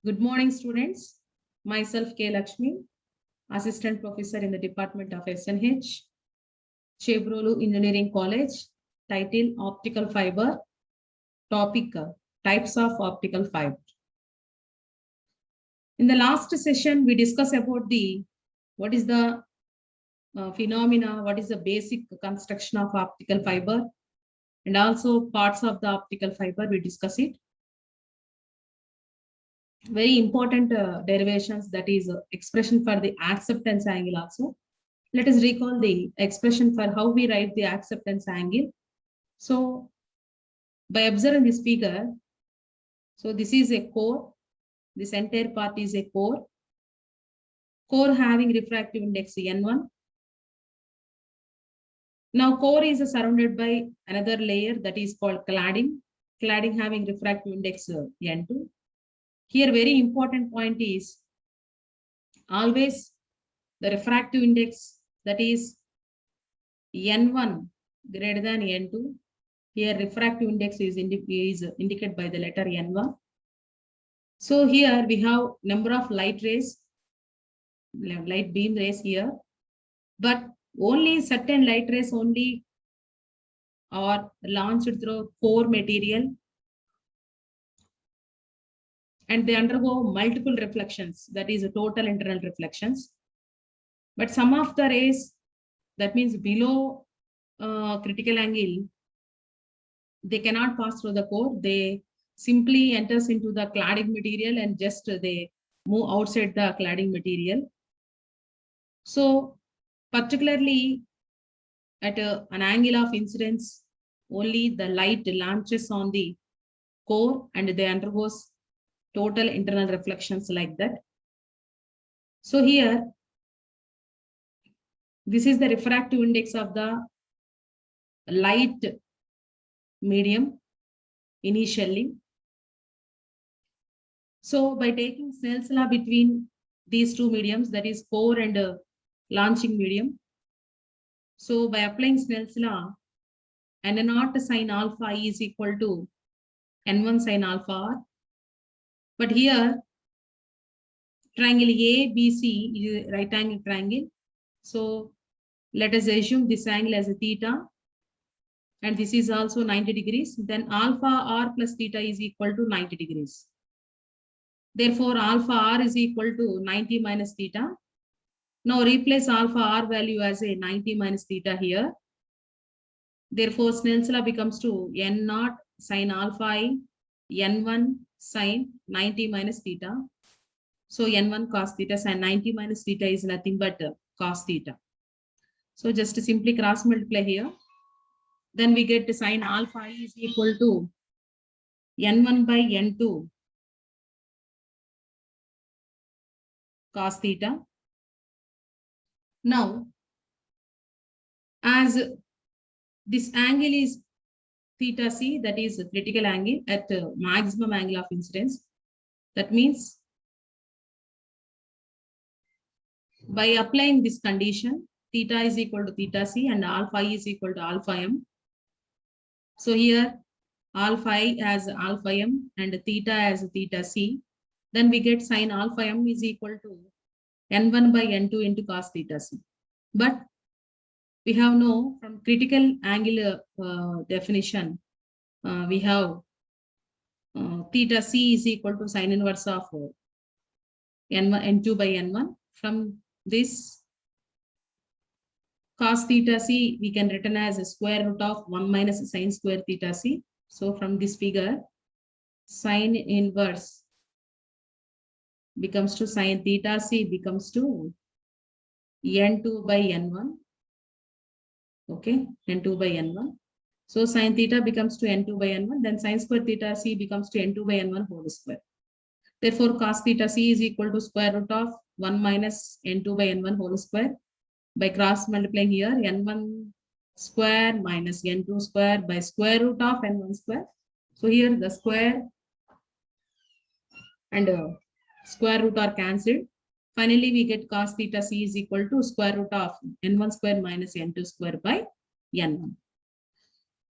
Good morning, students. Myself, K. Lakshmi, Assistant Professor in the Department of SNH, Chebrolu Engineering College, title Optical Fiber, topic Types of Optical Fiber. In the last session, we discussed about what is the phenomena, what is the basic construction of optical fiber, and also parts of the optical fiber, we discuss it. Very important derivations, that is expression for the acceptance angle also. Let us recall the expression for how we write the acceptance angle. So by observing this figure, so this is a core, this entire part is a core having refractive index N1. Now core is surrounded by another layer that is called cladding having refractive index N2. Here very important point is always the refractive index, that is N1 greater than N2. Here refractive index is indicated by the letter N1. So here we have number of light rays, light beam rays here, but only certain light rays only are launched through core material and they undergo multiple reflections, that is total internal reflections. But some of the rays, that means below critical angle, they cannot pass through the core. They simply enters into the cladding material and just they move outside the cladding material. So particularly at an angle of incidence, only the light launches on the core and they undergoes total internal reflections like that. So here, this is the refractive index of the light medium initially. So by taking Snell's law between these two mediums, that is core and launching medium. So by applying Snell's law, N0 sin alpha I is equal to N1 sin alpha R. But here, triangle ABC is a right angle triangle. So let us assume this angle as a theta. And this is also 90 degrees. Then alpha R plus theta is equal to 90 degrees. Therefore, alpha R is equal to 90 minus theta. Now replace alpha R value as a 90 minus theta here. Therefore, Snell's law becomes to N0 sin alpha I, N1 sin 90 minus theta. So N1 cos theta sin 90 minus theta is nothing but cos theta. So just to simply cross multiply here. Then we get sin alpha I is equal to N1 by N2 cos theta. Now, as this angle is theta C, that is critical angle at maximum angle of incidence. That means by applying this condition, theta is equal to theta C and alpha is equal to alpha M. So here alpha I as alpha M and theta as theta C. Then we get sin alpha M is equal to N1 by N2 into cos theta C. But we have no, from critical angle definition, we have theta C is equal to sin inverse of N1, N2 by N1. From this cos theta C, we can written as a square root of 1 minus sin square theta C. So from this figure, sin inverse becomes to sin theta C becomes to N2 by N1. Okay, N2 by N1. So sin theta becomes to N2 by N1, then sin square theta C becomes to N2 by N1 whole square. Therefore, cos theta C is equal to square root of 1 minus N2 by N1 whole square. By cross multiplying here, N1 square minus N2 square by square root of N1 square. So here the square and square root are cancelled. Finally, we get cos theta C is equal to square root of N1 square minus N2 square by N1.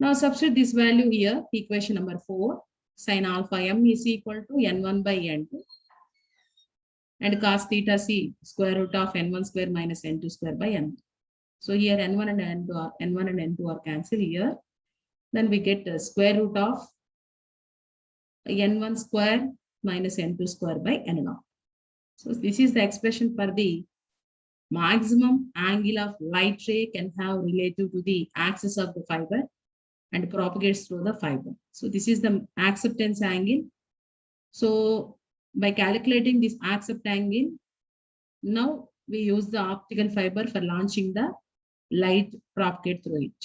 Now substitute this value here, equation number 4, sin alpha M is equal to N1 by N2. and cos theta c square root of n1 square minus n2 square by n. So here n1 and n2 are cancelled here. Then we get the square root of n1 square minus n2 square by n0. So this is the expression for the maximum angle of light ray can have relative to the axis of the fiber and propagates through the fiber. So this is the acceptance angle. So by calculating this accept angle, now we use the optical fiber for launching the light propagate through it.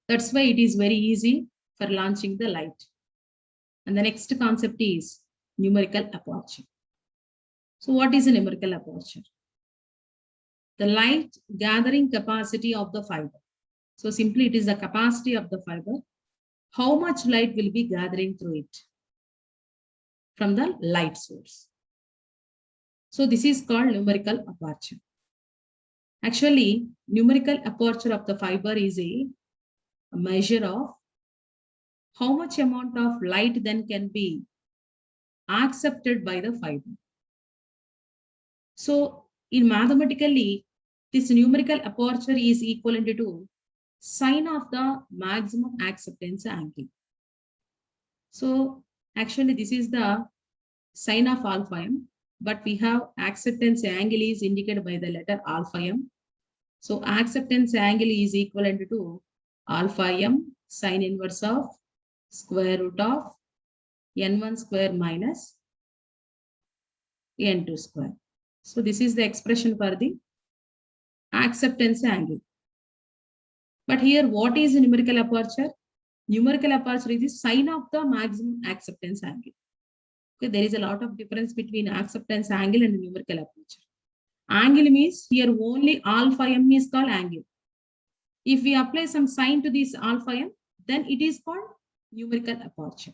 That's why it is very easy for launching the light. And the next concept is numerical aperture. So what is a numerical aperture? The light gathering capacity of the fiber. So simply it is the capacity of the fiber. How much light will be gathering through it from the light source. So this is called numerical aperture. Actually, numerical aperture of the fiber is a measure of how much amount of light then can be accepted by the fiber. So in mathematically, this numerical aperture is equivalent to sine of the maximum acceptance angle. So actually this is the sine of alpha m, but we have acceptance angle is indicated by the letter alpha m. So acceptance angle is equivalent to alpha m sine inverse of square root of n1 square minus n2 square. So this is the expression for the acceptance angle. But here, what is numerical aperture? Numerical aperture is the sine of the maximum acceptance angle. Okay, there is a lot of difference between acceptance angle and numerical aperture. Angle means here only alpha m is called angle. If we apply some sign to this alpha m, then it is called numerical aperture.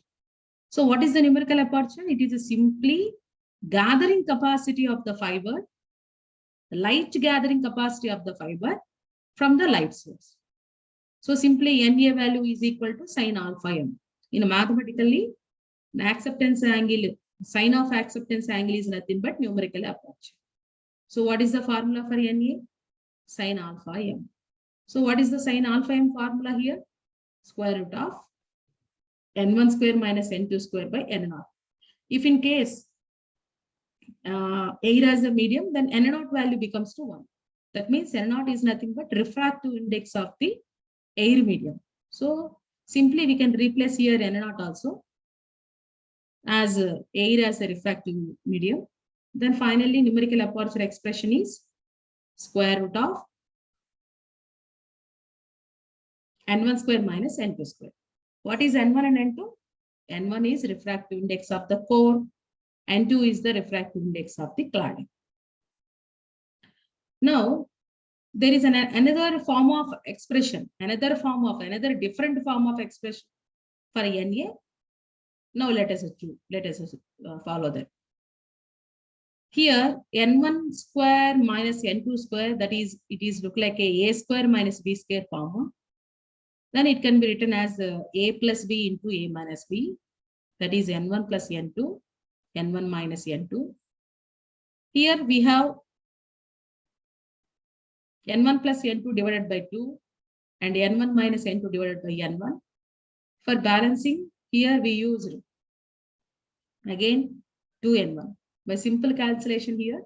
So what is the numerical aperture? It is a simply gathering capacity of the fiber, light gathering capacity of the fiber from the light source. So simply NA value is equal to sine alpha m. In mathematically, the acceptance angle, sine of acceptance angle is nothing but numerical aperture. So what is the formula for NA? Sine alpha m. So what is the sine alpha m formula here? Square root of n1 square minus n2 square by n0. If in case air as a medium, then n0 value becomes to 1. That means n0 is nothing but refractive index of the air medium. So simply we can replace here n0 also as air as a refractive medium. Then finally numerical aperture expression is square root of n1 square minus n2 square. What is n1 and n2? n1 is refractive index of the core, n2 is the refractive index of the cladding. Now, there is another form of expression, another different form of expression for NA. Now let us follow that. Here, n1 square minus n2 square, that is, it is look like a square minus b square form. Then it can be written as a plus b into a minus b. That is n1 plus n2, n1 minus n2. Here we have n1 plus n2 divided by 2 and n1 minus n2 divided by n1. For balancing, here we use again 2n1. By simple calculation here,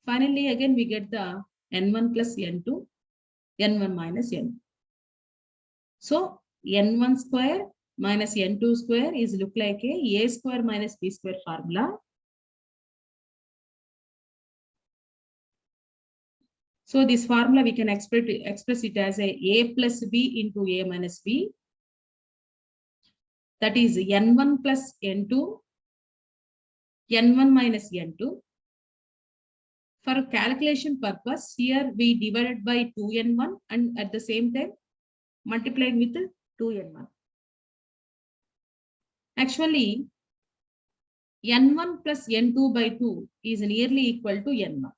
finally again we get the n1 plus n2, n1 minus n. So n1 square minus n2 square is look like a square minus b square formula. So this formula we can express it as a plus b into a minus b. That is n1 plus n2, n1 minus n2. For calculation purpose, here we divided by 2n1 and at the same time multiplying with 2n1. Actually, n1 plus n2 by 2 is nearly equal to n1.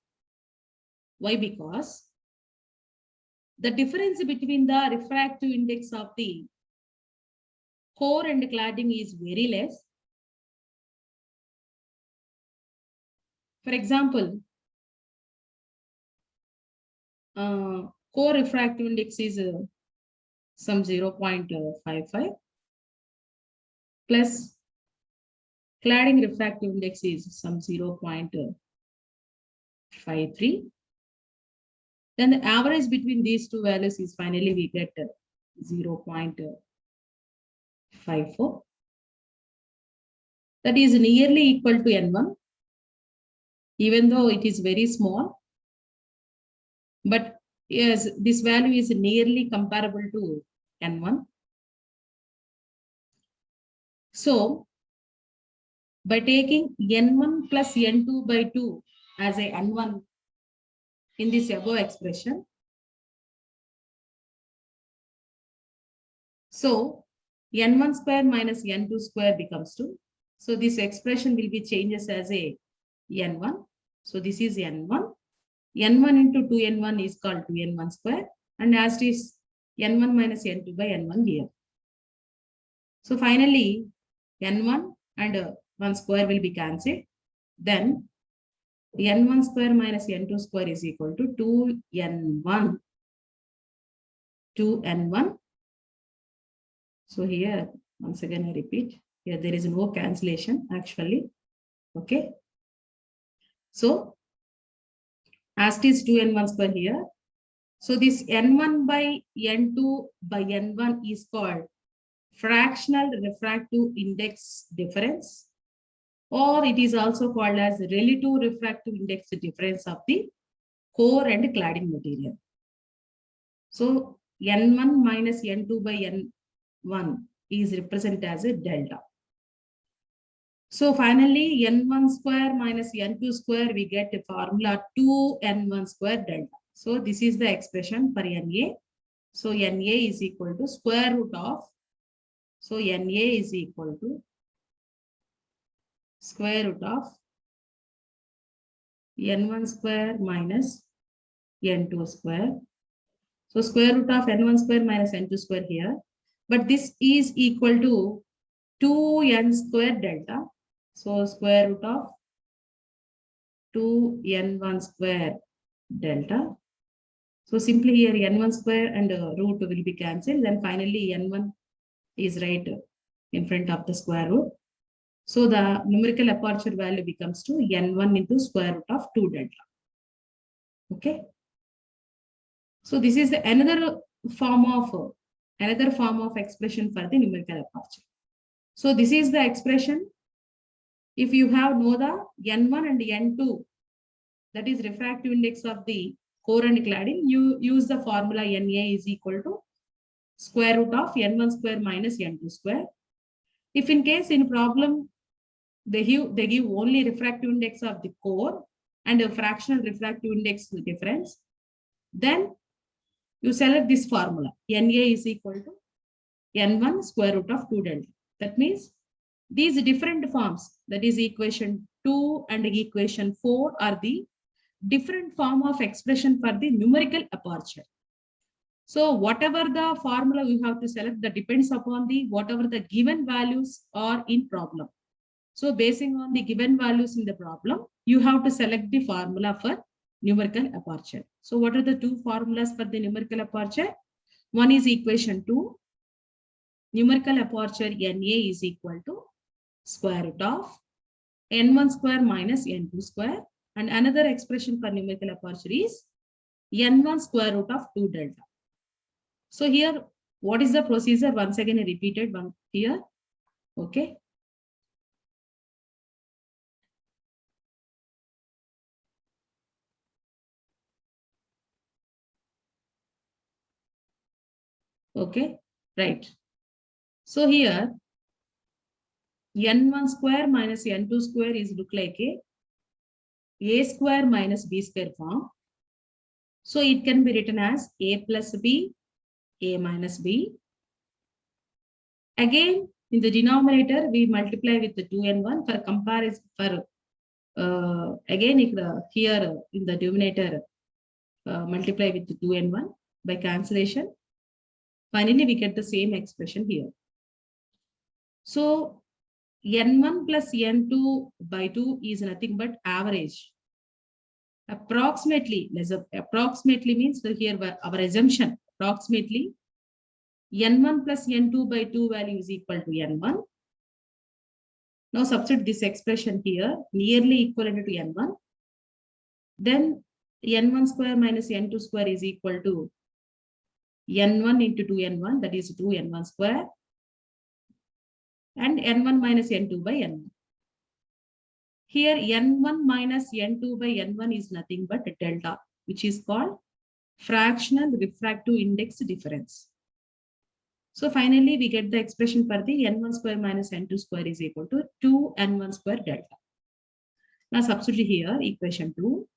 Why? Because the difference between the refractive index of the core and cladding is very less. For example, core refractive index is some 0.55 plus cladding refractive index is some 0.53. Then the average between these two values is finally we get 0.54. That is nearly equal to N1, even though it is very small. But yes, this value is nearly comparable to N1. So by taking N1 plus N2 by 2 as a N1 in this above expression, so N1 square minus N2 square becomes 2. So this expression will be changes as a N1. So this is N1. N1 into 2N1 is called 2N1 square. And as it is N1 minus N2 by N1 here. So finally, N1 and 1 square will be cancelled. Then N1 square minus N2 square is equal to 2N1. 2N1. So here, once again, I repeat, here there is no cancellation actually. Okay. So as it is 2N1 square here. So this N1 by N2 by N1 is called fractional refractive index difference, or it is also called as relative refractive index difference of the core and cladding material. So N1 minus N2 by N1 is represented as a delta. So finally, N1 square minus N2 square, we get a formula 2N1 square delta. So this is the expression for Na. So Na is equal to square root of, so Na is equal to square root of N1 square minus N2 square. So square root of N1 square minus N2 square here. But this is equal to 2N square delta. So square root of 2N1 square delta. So simply here N1 square and root will be cancelled. Then finally N1 is right in front of the square root. So the numerical aperture value becomes to N1 into square root of 2 delta. Okay. So this is another form of expression for the numerical aperture. So this is the expression. If you have know the N1 and N2, that is refractive index of the core and cladding, you use the formula Na is equal to square root of N1 square minus N2 square. If in case in problem, they give only refractive index of the core and a fractional refractive index difference, then you select this formula. Na is equal to N1 square root of 2 delta. That means these different forms, that is equation 2 and equation 4, are the different form of expression for the numerical aperture. So whatever the formula you have to select, that depends upon the whatever the given values are in problem. So basing on the given values in the problem, you have to select the formula for numerical aperture. So what are the two formulas for the numerical aperture? One is equation 2. Numerical aperture Na is equal to square root of N1 square minus N2 square. And another expression for numerical aperture is N1 square root of 2 delta. So here, what is the procedure? Once again, I repeated one here. Okay. Okay, right. So here, N1 square minus N2 square is look like A square minus B square form. So it can be written as A plus B, A minus B. Again, in the denominator, we multiply with the 2N1 for comparison. For again, here in the denominator, multiply with the 2N1 by cancellation. Finally, we get the same expression here. So N1 plus N2 by 2 is nothing but average. Approximately, approximately means here our assumption, approximately n1 plus n2 by 2 value is equal to n1. Now substitute this expression here, nearly equivalent to n1. Then n1 square minus n2 square is equal to n1 into 2n1, that is 2n1 square, and n1 minus n2 by n1. Here n1 minus n2 by n1 is nothing but delta, which is called fractional refractive index difference. So finally, we get the expression for the n1 square minus n2 square is equal to 2n1 square delta. Now substitute here equation 2,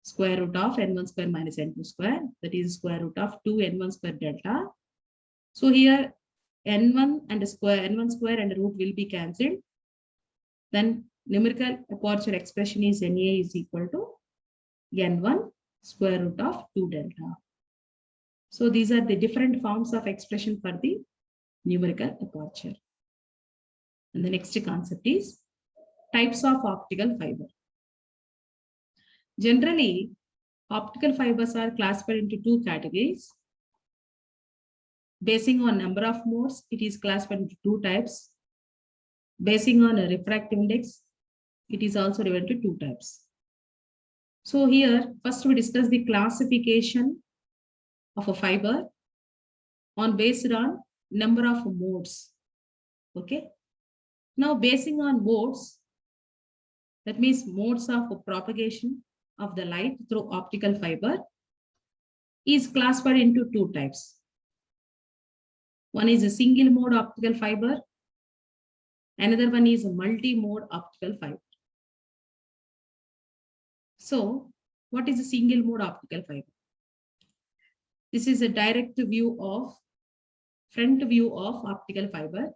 square root of n1 square minus n2 square, that is square root of 2n1 square delta. So here n1 and n1 square and root will be cancelled. Then numerical aperture expression is Na is equal to n1 square root of 2 delta. So these are the different forms of expression for the numerical aperture. And the next concept is types of optical fiber. Generally, optical fibers are classified into two categories. Basing on number of modes, it is classified into two types. Basing on a refractive index, it is also divided into two types. So here, first we discuss the classification of a fiber based on number of modes. Okay. Now, basing on modes, that means modes of propagation of the light through optical fiber is classified into two types. One is a single mode optical fiber. Another one is a multi-mode optical fiber. So, what is a single mode optical fiber? This is a direct view of front view of optical fiber.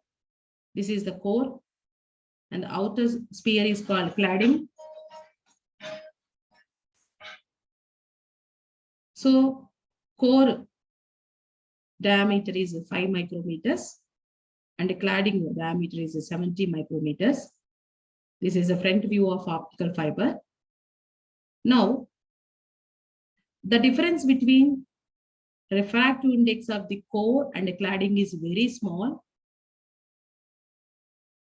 This is the core, and the outer sphere is called cladding. So, core diameter is 5 micrometers, and the cladding diameter is 70 micrometers. This is a front view of optical fiber. Now, the difference between refractive index of the core and the cladding is very small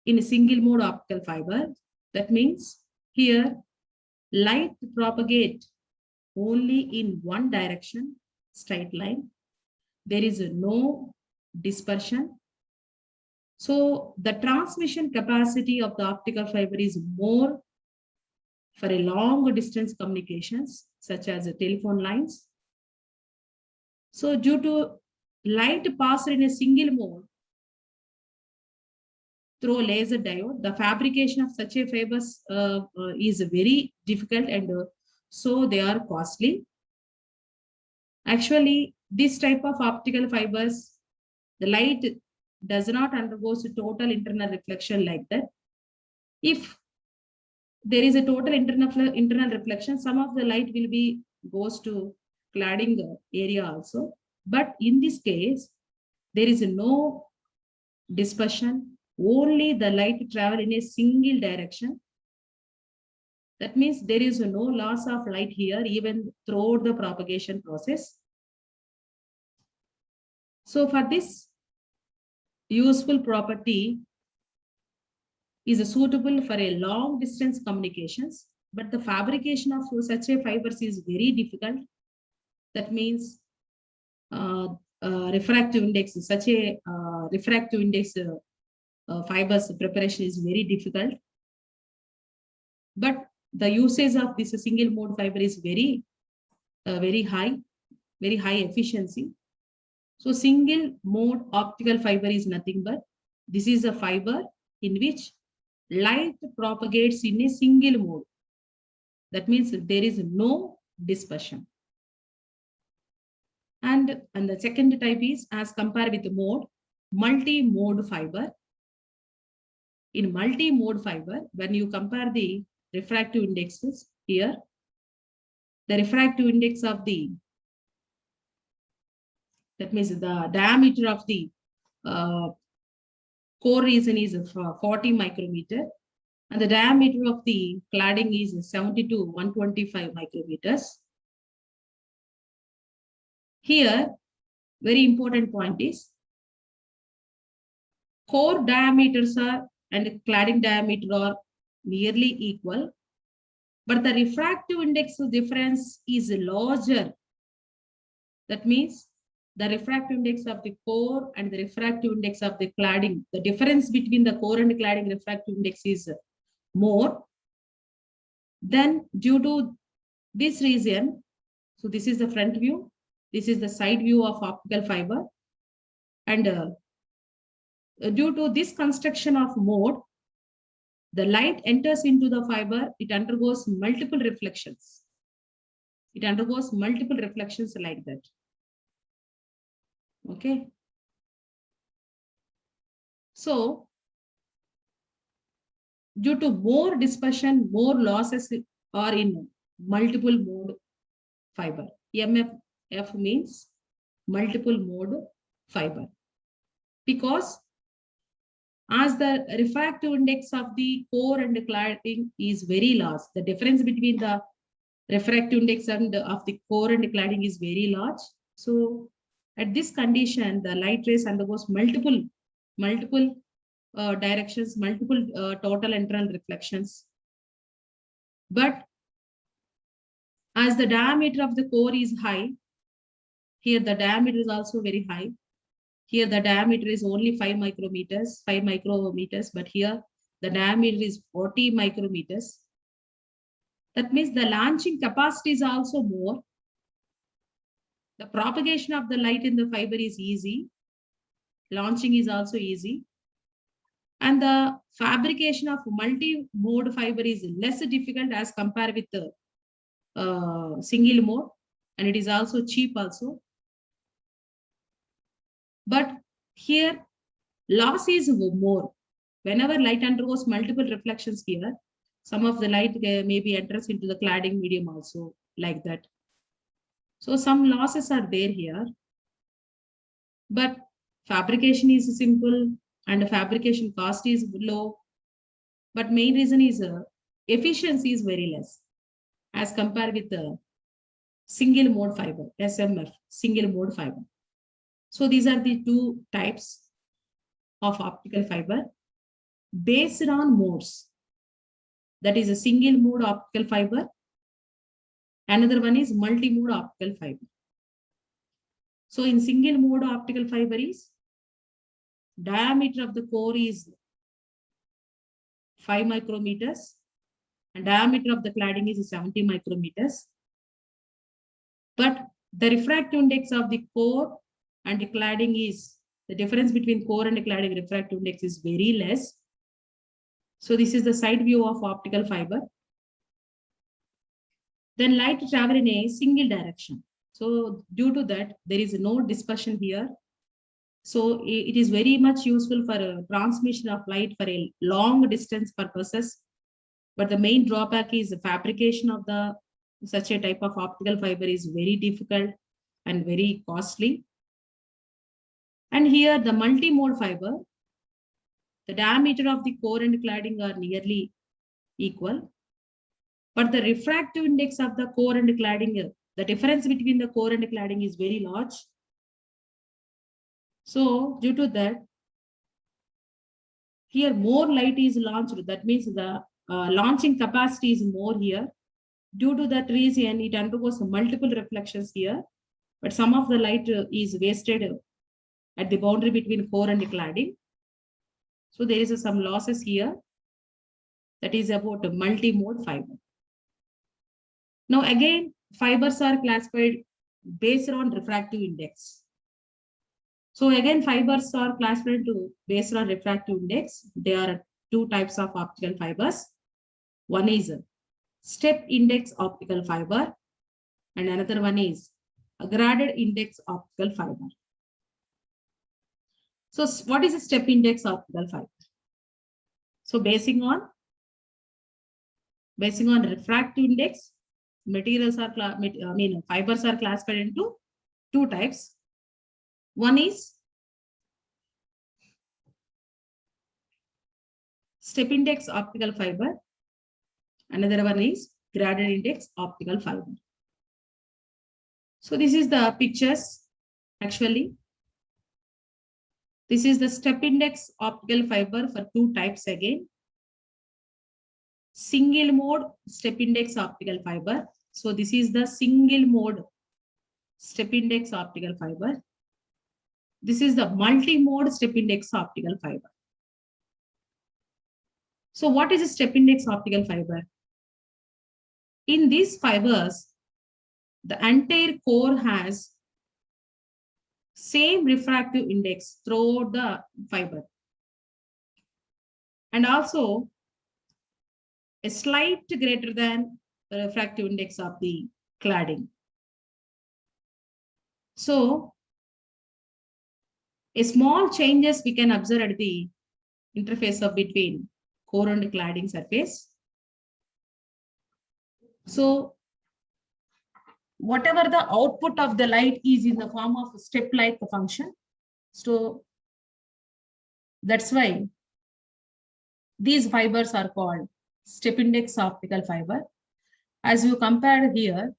in a single mode optical fiber. That means here light propagate only in one direction, straight line. There is no dispersion. So the transmission capacity of the optical fiber is more for a long distance communications, such as the telephone lines. So due to light passed in a single mode through a laser diode, the fabrication of such a fibers is very difficult, and so they are costly. Actually, this type of optical fibers, the light does not undergo total internal reflection like that. If there is a total internal reflection, some of the light will be goes to cladding area also. But in this case, there is no dispersion, only the light travel in a single direction. That means there is no loss of light here, even throughout the propagation process. So for this useful property is suitable for a long distance communications, but the fabrication of such a fibers is very difficult. That means refractive index, such a refractive index fibers preparation is very difficult. But the usage of this single mode fiber is very high efficiency. So single mode optical fiber is nothing but this is a fiber in which light propagates in a single mode. That means there is no dispersion. And the second type is, as compared with the mode, multi-mode fiber. In multi-mode fiber, when you compare the refractive indexes here, the refractive index of the, that means the diameter of the core region is 40 micrometer, And the diameter of the cladding is 70 to 125 micrometers. Here, very important point is core diameters are and cladding diameter are nearly equal, but the refractive index difference is larger. That means the refractive index of the core and the refractive index of the cladding, the difference between the core and the cladding refractive index is more. Then due to this reason, so this is the front view, this is the side view of optical fiber, and due to this construction of mode, the light enters into the fiber, it undergoes multiple reflections. It undergoes multiple reflections like that. Okay. So, due to more dispersion, more losses are in multiple mode fiber. MFF means multiple mode fiber. Because as the refractive index of the core and the cladding is very large, the difference between the refractive index and of the core and the cladding is very large. So at this condition, the light rays undergoes multiple directions, multiple total internal reflections. But as the diameter of the core is high, here the diameter is also very high. Here the diameter is only 5 micrometers, but here the diameter is 40 micrometers. That means the launching capacity is also more. The propagation of the light in the fiber is easy. Launching is also easy. And the fabrication of multi-mode fiber is less difficult as compared with the single mode, and it is also cheap also. But here loss is more. Whenever light undergoes multiple reflections here, some of the light maybe enters into the cladding medium also, like that. So some losses are there here, but fabrication is simple and the fabrication cost is low. But main reason is efficiency is very less as compared with the single mode fiber, SMF, single mode fiber. So these are the two types of optical fiber based on modes. That is a single mode optical fiber. Another one is multi-mode optical fiber. So in single mode optical fiber is diameter of the core is 5 micrometers and diameter of the cladding is 70 micrometers. But the refractive index of the core and the cladding is, the difference between core and the cladding refractive index is very less. So this is the side view of optical fiber. Then light travel in a single direction. So due to that, there is no dispersion here. So it is very much useful for a transmission of light for a long distance purposes. But the main drawback is the fabrication of the such a type of optical fiber is very difficult and very costly. And here the multi-mode fiber, the diameter of the core and cladding are nearly equal. But the refractive index of the core and cladding, the difference between the core and cladding is very large. So due to that, here more light is launched. That means the launching capacity is more here. Due to that reason, it undergoes multiple reflections here. But some of the light is wasted at the boundary between core and cladding. So there is some losses here. That is about a multi-mode fiber. Now again, fibers are classified based on refractive index. So again, fibers are classified based on refractive index. There are two types of optical fibers. One is step index optical fiber, and another one is a graded index optical fiber. So what is a step index optical fiber? So basing on refractive index, materials are fibers are classified into two types. One is step index optical fiber. Another one is graded index optical fiber. So this is the pictures actually. This is the step index optical fiber for two types again. Single mode step index optical fiber. So this is the single mode step index optical fiber. This is the multi-mode step index optical fiber. So what is a step index optical fiber? In these fibers, the entire core has same refractive index throughout the fiber. And also a slight greater than the refractive index of the cladding. So a small changes we can observe at the interface of between core and cladding surface. So whatever the output of the light is in the form of step-like function. So that's why these fibers are called step index optical fiber. As you compare here,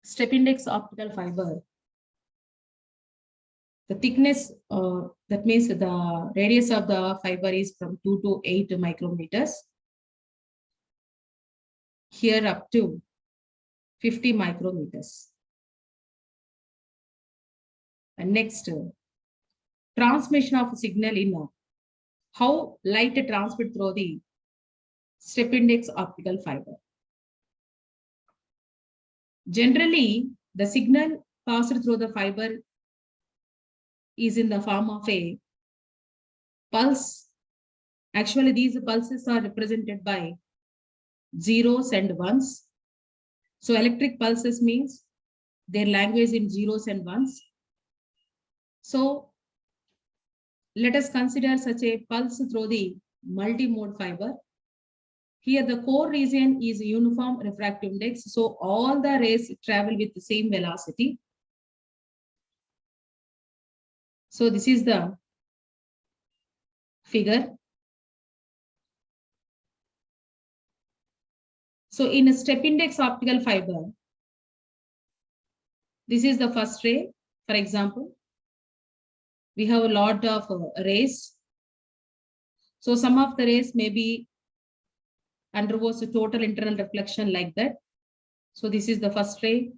step index optical fiber, the thickness, that means the radius of the fiber is from 2 to 8 micrometers. Here up to 50 micrometers. And next, transmission of signal in how light transmit through the step index optical fiber. Generally, the signal passed through the fiber is in the form of a pulse. Actually, these pulses are represented by zeros and ones. So electric pulses means their language in zeros and ones. So let us consider such a pulse through the multi-mode fiber. Here the core region is uniform refractive index. So all the rays travel with the same velocity. So this is the figure. So in a step index optical fiber, this is the first ray, for example. We have a lot of rays. So some of the rays may be undergoes a total internal reflection like that. So this is the first ray,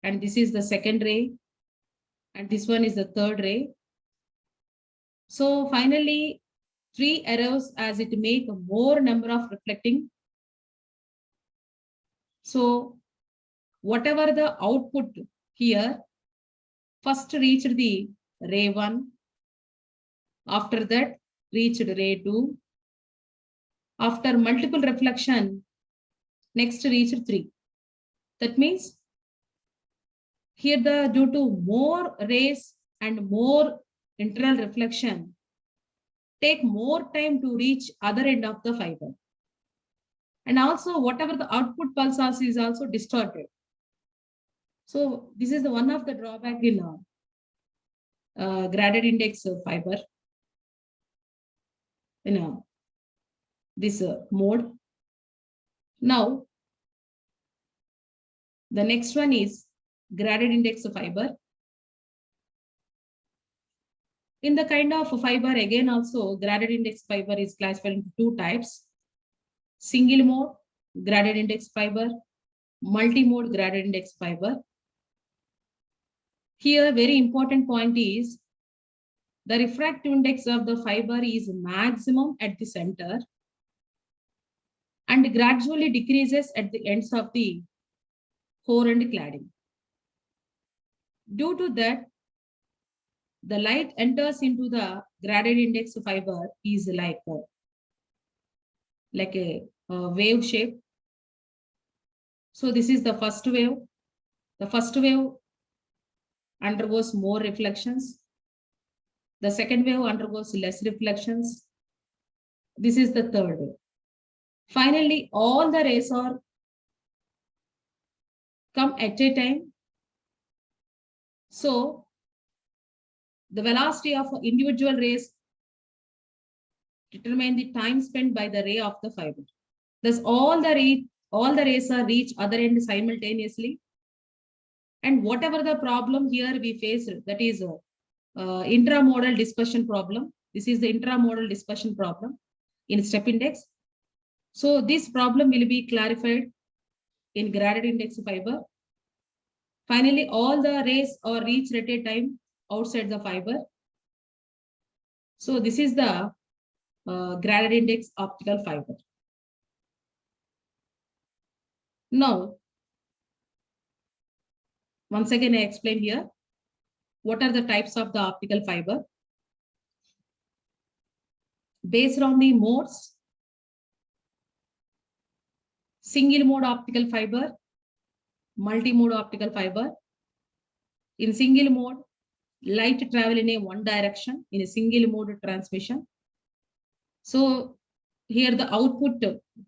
and this is the second ray, and this one is the third ray. So finally, 3 arrows as it make more number of reflecting. So whatever the output here, first reached the ray 1, after that reached ray 2, after multiple reflection, next reached 3. That means here due to more rays and more internal reflection, take more time to reach other end of the fiber. And also whatever the output pulse is also distorted. So this is the one of the drawback in graded index fiber. This mode. Now, the next one is graded index fiber. In the kind of fiber, again also graded index fiber is classified into two types. Single mode graded index fiber, multi-mode graded index fiber. Here, very important point is the refractive index of the fiber is maximum at the center and gradually decreases at the ends of the core and cladding. Due to that, the light enters into the graded index fiber is like a wave shape. So this is the first wave. The first wave undergoes more reflections. The second wave undergoes less reflections. This is the third wave. Finally, all the rays are come at a time. So the velocity of individual rays determine the time spent by the ray of the fiber. Thus, all the rays are reach other end simultaneously. And whatever the problem here we face, that is intramodal dispersion problem. This is the intramodal dispersion problem in step index. So this problem will be clarified in graded index fiber. Finally, all the rays are reached at a time outside the fiber. So this is the graded index optical fiber. Now, once again, I explain here what are the types of the optical fiber. Based on the modes, single mode optical fiber, multi-mode optical fiber. In single mode, light travel in a one direction in a single mode transmission. So here the output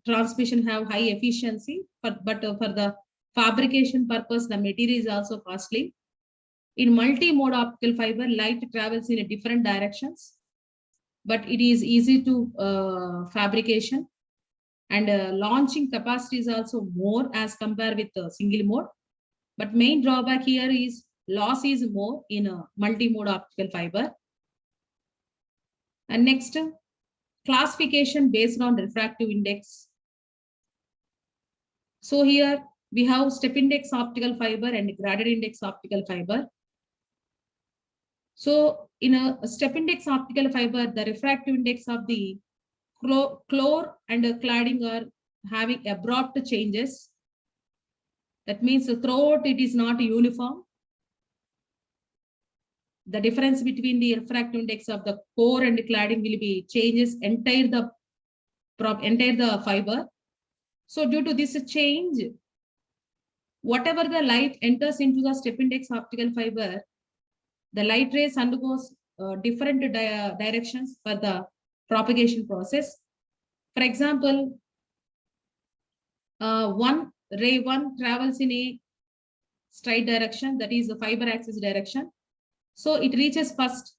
transmission have high efficiency, but for the fabrication purpose, the material is also costly. In multi-mode optical fiber, light travels in a different directions, but it is easy to fabrication, and launching capacity is also more as compared with single mode. But main drawback here is loss is more in a multi-mode optical fiber. And next, classification based on refractive index. So here we have step index optical fiber and graded index optical fiber. So in a step index optical fiber, the refractive index of the chlor and cladding are having abrupt changes. That means throughout it is not uniform. The difference between the refractive index of the core and cladding will be changes entire the fiber. So due to this change, whatever the light enters into the step index optical fiber, the light rays undergoes different directions for the propagation process. For example, ray 1 travels in a straight direction, that is the fiber axis direction. So it reaches first,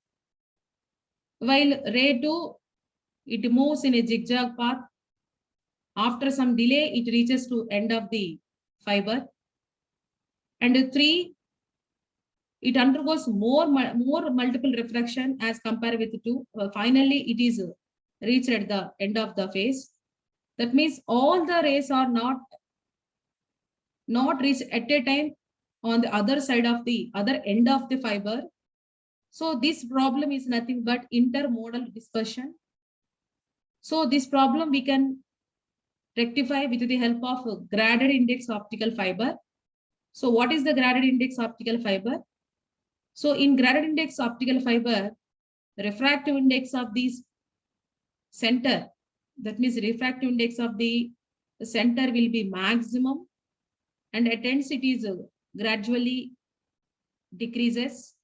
while ray 2, it moves in a zigzag path. After some delay, it reaches to end of the fiber. And 3, it undergoes more multiple refraction as compared with 2. Finally, it is reached at the end of the phase. That means all the rays are not reached at a time on the other side of the other end of the fiber. So this problem is nothing but intermodal dispersion. So this problem we can rectify with the help of graded index optical fiber. So what is the graded index optical fiber? So in graded index optical fiber, the refractive index of these center, that means refractive index of the center will be maximum, and at ends it is gradually decreases.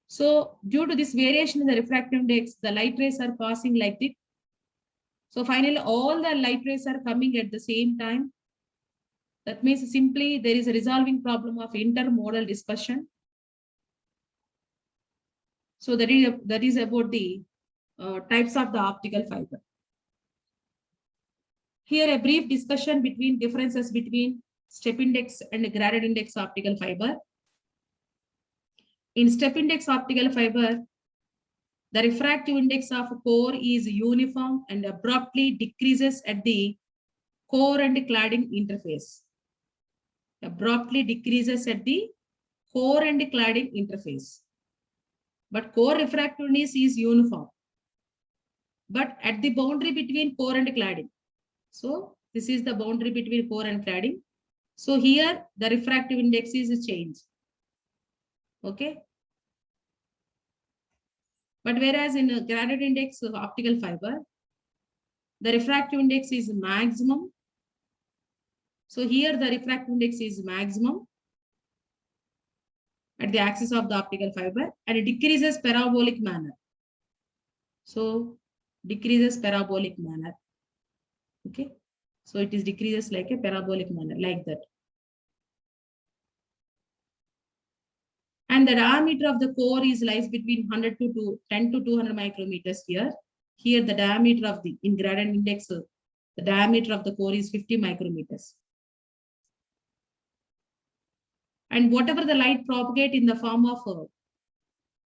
So due to this variation in the refractive index, the light rays are passing like this. So finally, all the light rays are coming at the same time. That means simply there is a resolving problem of intermodal dispersion. So that is about the types of the optical fiber. Here a brief discussion between differences between step index and graded index optical fiber. In step index optical fiber, the refractive index of a core is uniform and abruptly decreases at the core and cladding interface. Abruptly decreases at the core and cladding interface. But core refractiveness is uniform, but at the boundary between core and cladding. So this is the boundary between core and cladding. So here the refractive index is changed. Okay. But whereas in a graded index of optical fiber, the refractive index is maximum. So here the refractive index is maximum at the axis of the optical fiber, and it decreases parabolic manner. So decreases parabolic manner. Okay. So it is decreases like a parabolic manner, like that. And the diameter of the core is lies between 100 to 10 to 200 micrometers here. Here the diameter of the, in gradient index, the diameter of the core is 50 micrometers. And whatever the light propagate in the form of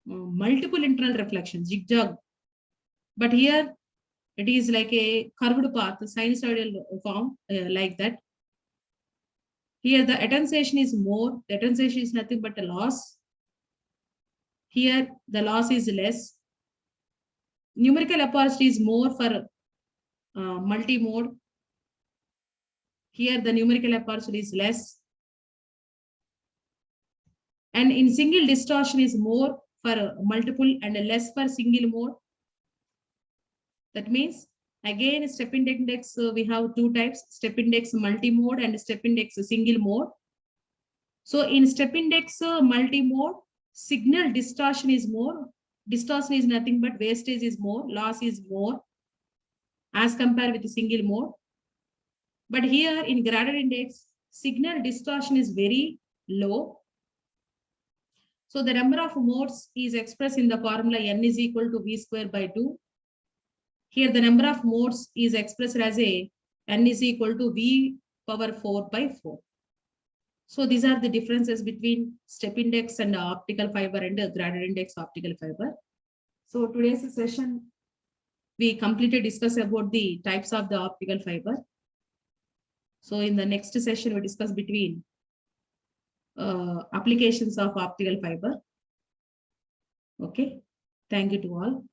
multiple internal reflections, zigzag. But here it is like a curved path, sinusoidal form, like that. Here the attenuation is more. The attenuation is nothing but a loss. Here the loss is less. Numerical opacity is more for multi-mode. Here the numerical opacity is less. And in single distortion is more for multiple and less for single mode. That means again step index we have two types, step index multi-mode and step index single mode. So in step index multi-mode, signal distortion is more. Distortion is nothing but wastage is more, loss is more as compared with the single mode. But here in graded index, signal distortion is very low. So the number of modes is expressed in the formula n is equal to v square by 2. Here the number of modes is expressed as a n is equal to v power 4 by 4. So these are the differences between step index and optical fiber and graded index optical fiber. So today's session, we completely discuss about the types of the optical fiber. So in the next session, we discuss between applications of optical fiber. Okay, thank you to all.